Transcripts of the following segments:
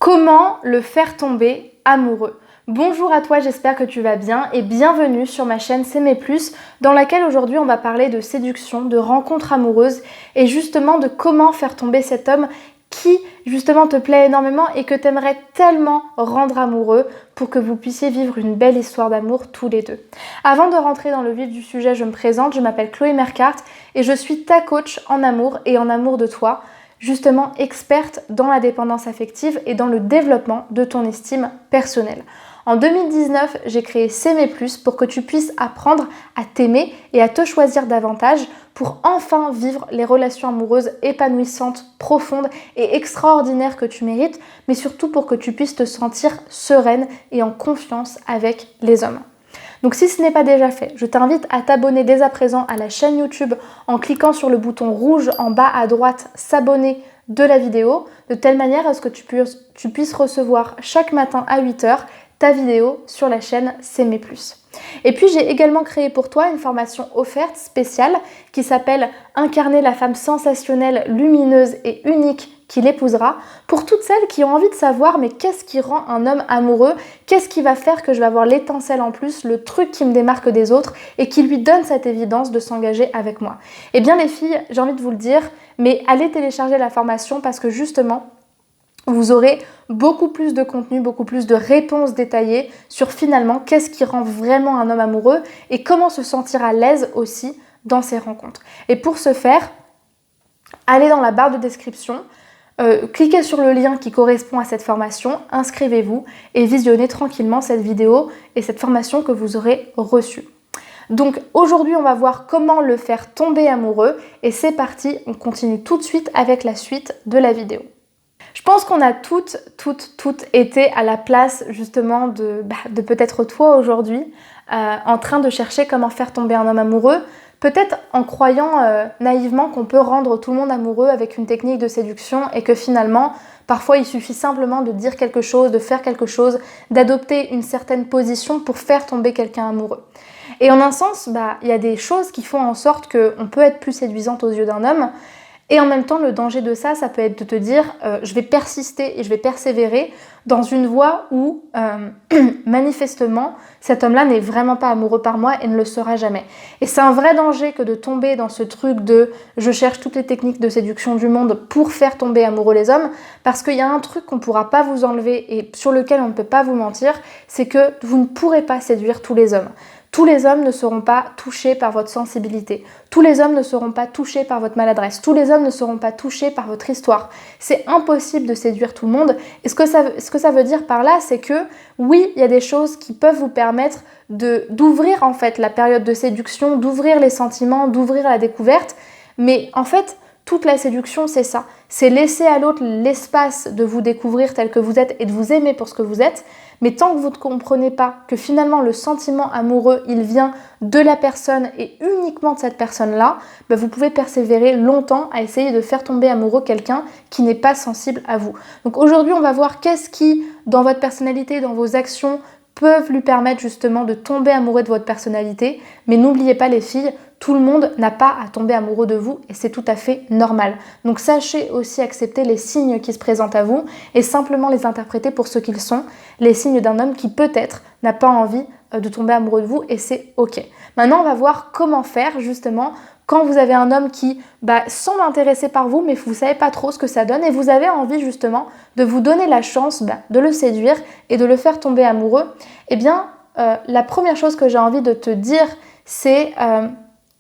Comment le faire tomber amoureux? Bonjour à toi, j'espère que tu vas bien et bienvenue sur ma chaîne S'aimer plus dans laquelle aujourd'hui on va parler de séduction, de rencontres amoureuses et justement de comment faire tomber cet homme qui justement te plaît énormément et que tu aimerais tellement rendre amoureux pour que vous puissiez vivre une belle histoire d'amour tous les deux. Avant de rentrer dans le vif du sujet, je me présente, je m'appelle Chloé Mercart et je suis ta coach en amour et en amour de toi, justement experte dans la dépendance affective et dans le développement de ton estime personnelle. En 2019, j'ai créé S'aimer plus pour que tu puisses apprendre à t'aimer et à te choisir davantage pour enfin vivre les relations amoureuses épanouissantes, profondes et extraordinaires que tu mérites, mais surtout pour que tu puisses te sentir sereine et en confiance avec les hommes. Donc si ce n'est pas déjà fait, je t'invite à t'abonner dès à présent à la chaîne YouTube en cliquant sur le bouton rouge en bas à droite s'abonner de la vidéo, de telle manière à ce que tu puisses recevoir chaque matin à 8h ta vidéo sur la chaîne S'aimer plus. Et puis j'ai également créé pour toi une formation offerte spéciale qui s'appelle Incarner la femme sensationnelle, lumineuse et unique qui l'épousera, pour toutes celles qui ont envie de savoir mais qu'est-ce qui rend un homme amoureux, qu'est-ce qui va faire que je vais avoir l'étincelle en plus, le truc qui me démarque des autres et qui lui donne cette évidence de s'engager avec moi. Eh bien les filles, j'ai envie de vous le dire, mais allez télécharger la formation parce que justement, vous aurez beaucoup plus de contenu, beaucoup plus de réponses détaillées sur finalement qu'est-ce qui rend vraiment un homme amoureux et comment se sentir à l'aise aussi dans ses rencontres. Et pour ce faire, allez dans la barre de description, cliquez sur le lien qui correspond à cette formation, inscrivez-vous et visionnez tranquillement cette vidéo et cette formation que vous aurez reçue. Donc aujourd'hui, on va voir comment le faire tomber amoureux et c'est parti, on continue tout de suite avec la suite de la vidéo. Je pense qu'on a toutes été à la place justement de peut-être toi aujourd'hui en train de chercher comment faire tomber un homme amoureux, peut-être en croyant naïvement qu'on peut rendre tout le monde amoureux avec une technique de séduction et que finalement, parfois il suffit simplement de dire quelque chose, de faire quelque chose, d'adopter une certaine position pour faire tomber quelqu'un amoureux. Et en un sens, il y a des choses qui font en sorte qu'on peut être plus séduisante aux yeux d'un homme. Et en même temps, le danger de ça, ça peut être de te dire je vais persister et je vais persévérer dans une voie où manifestement, cet homme-là n'est vraiment pas amoureux par moi et ne le sera jamais. Et c'est un vrai danger que de tomber dans ce truc de je cherche toutes les techniques de séduction du monde pour faire tomber amoureux les hommes, parce qu'il y a un truc qu'on ne pourra pas vous enlever et sur lequel on ne peut pas vous mentir, c'est que vous ne pourrez pas séduire tous les hommes. Tous les hommes ne seront pas touchés par votre sensibilité. Tous les hommes ne seront pas touchés par votre maladresse. Tous les hommes ne seront pas touchés par votre histoire. C'est impossible de séduire tout le monde. Et ce que ça veut dire par là, c'est que oui, il y a des choses qui peuvent vous permettre d'ouvrir en fait la période de séduction, d'ouvrir les sentiments, d'ouvrir la découverte. Mais en fait, toute la séduction, c'est ça. C'est laisser à l'autre l'espace de vous découvrir tel que vous êtes et de vous aimer pour ce que vous êtes. Mais tant que vous ne comprenez pas que finalement le sentiment amoureux, il vient de la personne et uniquement de cette personne-là, vous pouvez persévérer longtemps à essayer de faire tomber amoureux quelqu'un qui n'est pas sensible à vous. Donc aujourd'hui, on va voir qu'est-ce qui, dans votre personnalité, dans vos actions, peuvent lui permettre justement de tomber amoureux de votre personnalité. Mais n'oubliez pas les filles, tout le monde n'a pas à tomber amoureux de vous et c'est tout à fait normal. Donc sachez aussi accepter les signes qui se présentent à vous et simplement les interpréter pour ce qu'ils sont, les signes d'un homme qui peut-être n'a pas envie de tomber amoureux de vous et c'est ok. Maintenant on va voir comment faire justement quand vous avez un homme qui semble intéressé par vous mais vous ne savez pas trop ce que ça donne et vous avez envie justement de vous donner la chance de le séduire et de le faire tomber amoureux. Eh bien la première chose que j'ai envie de te dire c'est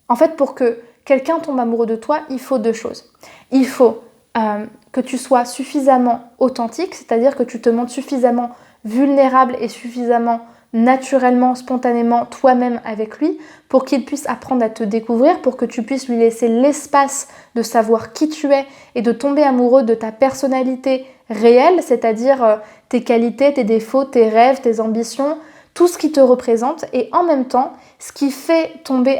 en fait, pour que quelqu'un tombe amoureux de toi, il faut deux choses. Il faut que tu sois suffisamment authentique, c'est-à-dire que tu te montres suffisamment vulnérable et suffisamment naturellement, spontanément, toi-même avec lui, pour qu'il puisse apprendre à te découvrir, pour que tu puisses lui laisser l'espace de savoir qui tu es et de tomber amoureux de ta personnalité réelle, c'est-à-dire tes qualités, tes défauts, tes rêves, tes ambitions, tout ce qui te représente et en même temps, ce qui fait tomber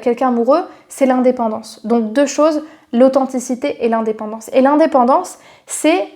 quelqu'un amoureux, c'est l'indépendance. Donc deux choses, l'authenticité et l'indépendance. Et l'indépendance, c'est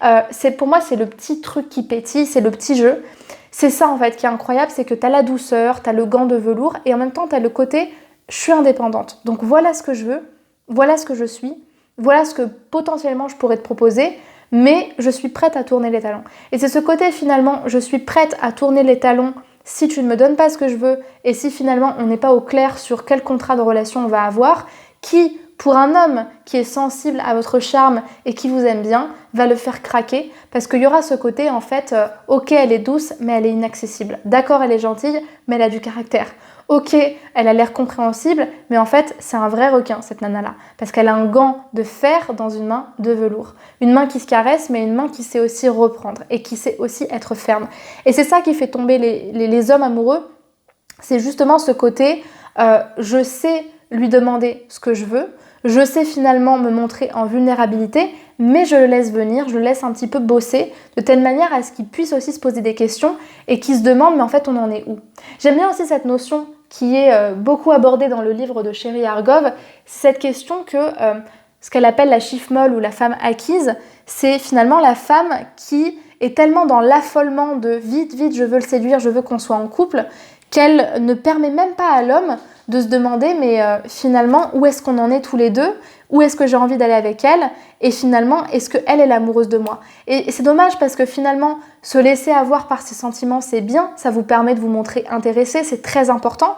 pour moi, c'est le petit truc qui pétille, c'est le petit jeu. C'est ça en fait qui est incroyable, c'est que tu as la douceur, tu as le gant de velours et en même temps tu as le côté je suis indépendante. Donc voilà ce que je veux, voilà ce que je suis, voilà ce que potentiellement je pourrais te proposer. mais je suis prête à tourner les talons. Et c'est ce côté finalement, je suis prête à tourner les talons si tu ne me donnes pas ce que je veux et si finalement on n'est pas au clair sur quel contrat de relation on va avoir, qui, pour un homme qui est sensible à votre charme et qui vous aime bien, va le faire craquer parce qu'il y aura ce côté en fait, ok elle est douce mais elle est inaccessible, d'accord elle est gentille mais elle a du caractère, ok elle a l'air compréhensible mais en fait c'est un vrai requin cette nana là parce qu'elle a un gant de fer dans une main de velours, une main qui se caresse mais une main qui sait aussi reprendre et qui sait aussi être ferme et c'est ça qui fait tomber les hommes amoureux, c'est justement ce côté je sais lui demander ce que je veux, je sais finalement me montrer en vulnérabilité, mais je le laisse venir, je le laisse un petit peu bosser, de telle manière à ce qu'il puisse aussi se poser des questions et qu'il se demande, mais en fait, on en est où? J'aime bien aussi cette notion qui est beaucoup abordée dans le livre de Sherry Hargov, cette question que ce qu'elle appelle la chief molle ou la femme acquise, c'est finalement la femme qui est tellement dans l'affolement de vite, vite, je veux le séduire, je veux qu'on soit en couple, qu'elle ne permet même pas à l'homme de se demander mais finalement où est-ce qu'on en est tous les deux, où est-ce que j'ai envie d'aller avec elle et finalement est-ce qu'elle est l'amoureuse de moi. Et c'est dommage parce que finalement se laisser avoir par ses sentiments c'est bien, ça vous permet de vous montrer intéressé, c'est très important,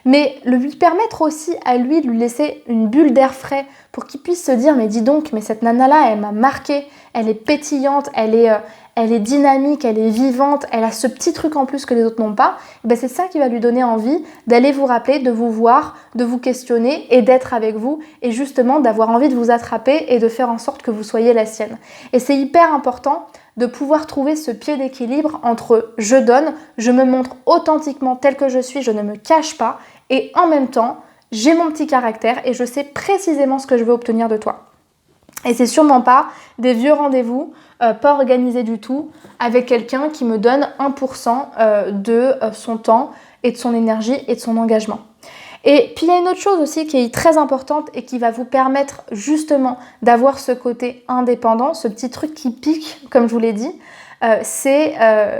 mais lui permettre aussi à lui de lui laisser une bulle d'air frais pour qu'il puisse se dire mais dis donc, mais cette nana là elle m'a marqué, elle est pétillante, elle est dynamique, elle est vivante, elle a ce petit truc en plus que les autres n'ont pas, et ben c'est ça qui va lui donner envie d'aller vous rappeler, de vous voir, de vous questionner et d'être avec vous et justement d'avoir envie de vous attraper et de faire en sorte que vous soyez la sienne. Et c'est hyper important de pouvoir trouver ce pied d'équilibre entre je donne, je me montre authentiquement tel que je suis, je ne me cache pas et en même temps, j'ai mon petit caractère et je sais précisément ce que je veux obtenir de toi. Et c'est sûrement pas des vieux rendez-vous, pas organisés du tout, avec quelqu'un qui me donne 1% de son temps et de son énergie et de son engagement. Et puis il y a une autre chose aussi qui est très importante et qui va vous permettre justement d'avoir ce côté indépendant, ce petit truc qui pique, comme je vous l'ai dit, c'est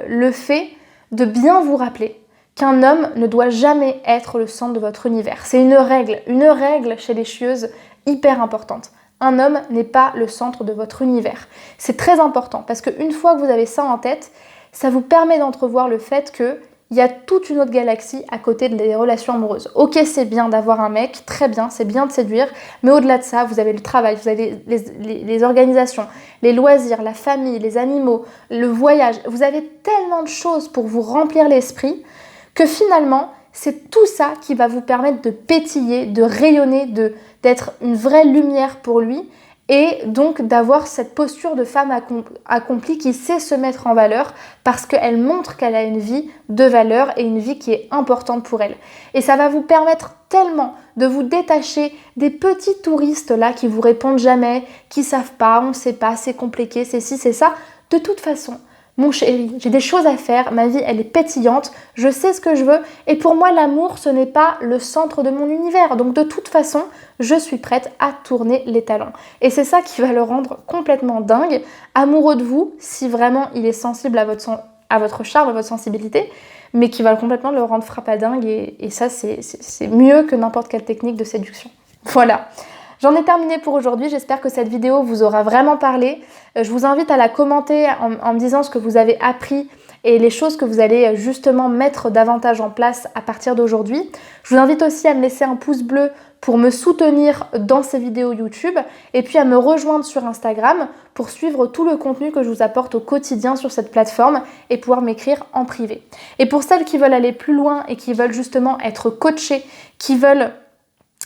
le fait de bien vous rappeler qu'un homme ne doit jamais être le centre de votre univers. C'est une règle chez les chieuses hyper importante. Un homme n'est pas le centre de votre univers. C'est très important parce qu'une fois que vous avez ça en tête, ça vous permet d'entrevoir le fait qu'il y a toute une autre galaxie à côté des relations amoureuses. Ok, c'est bien d'avoir un mec, très bien, c'est bien de séduire, mais au-delà de ça, vous avez le travail, vous avez les organisations, les loisirs, la famille, les animaux, le voyage. Vous avez tellement de choses pour vous remplir l'esprit que finalement, c'est tout ça qui va vous permettre de pétiller, de rayonner, d'être une vraie lumière pour lui et donc d'avoir cette posture de femme accomplie qui sait se mettre en valeur parce qu'elle montre qu'elle a une vie de valeur et une vie qui est importante pour elle. Et ça va vous permettre tellement de vous détacher des petits touristes là qui vous répondent jamais, qui savent pas, on sait pas, c'est compliqué, c'est ci, c'est ça. De toute façon, mon chéri, j'ai des choses à faire, ma vie elle est pétillante, je sais ce que je veux et pour moi l'amour ce n'est pas le centre de mon univers. Donc de toute façon, je suis prête à tourner les talons. Et c'est ça qui va le rendre complètement dingue, amoureux de vous si vraiment il est sensible à votre charme, à votre sensibilité, mais qui va complètement le rendre frappadingue et ça c'est mieux que n'importe quelle technique de séduction. Voilà. J'en ai terminé pour aujourd'hui, j'espère que cette vidéo vous aura vraiment parlé. Je vous invite à la commenter en me disant ce que vous avez appris et les choses que vous allez justement mettre davantage en place à partir d'aujourd'hui. Je vous invite aussi à me laisser un pouce bleu pour me soutenir dans ces vidéos YouTube et puis à me rejoindre sur Instagram pour suivre tout le contenu que je vous apporte au quotidien sur cette plateforme et pouvoir m'écrire en privé. Et pour celles qui veulent aller plus loin et qui veulent justement être coachées, qui veulent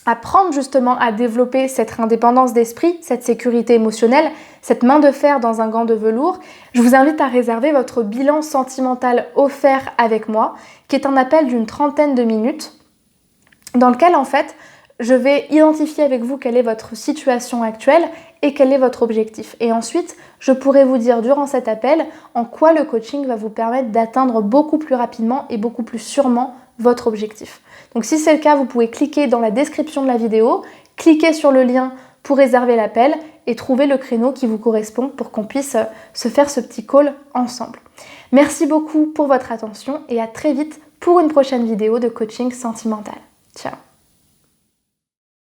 apprendre justement à développer cette indépendance d'esprit, cette sécurité émotionnelle, cette main de fer dans un gant de velours, je vous invite à réserver votre bilan sentimental offert avec moi, qui est un appel d'une 30aine de minutes, dans lequel en fait, je vais identifier avec vous quelle est votre situation actuelle et quel est votre objectif. Et ensuite, je pourrai vous dire durant cet appel en quoi le coaching va vous permettre d'atteindre beaucoup plus rapidement et beaucoup plus sûrement votre objectif. Donc si c'est le cas, vous pouvez cliquer dans la description de la vidéo, cliquer sur le lien pour réserver l'appel et trouver le créneau qui vous correspond pour qu'on puisse se faire ce petit call ensemble. Merci beaucoup pour votre attention et à très vite pour une prochaine vidéo de coaching sentimental. Ciao!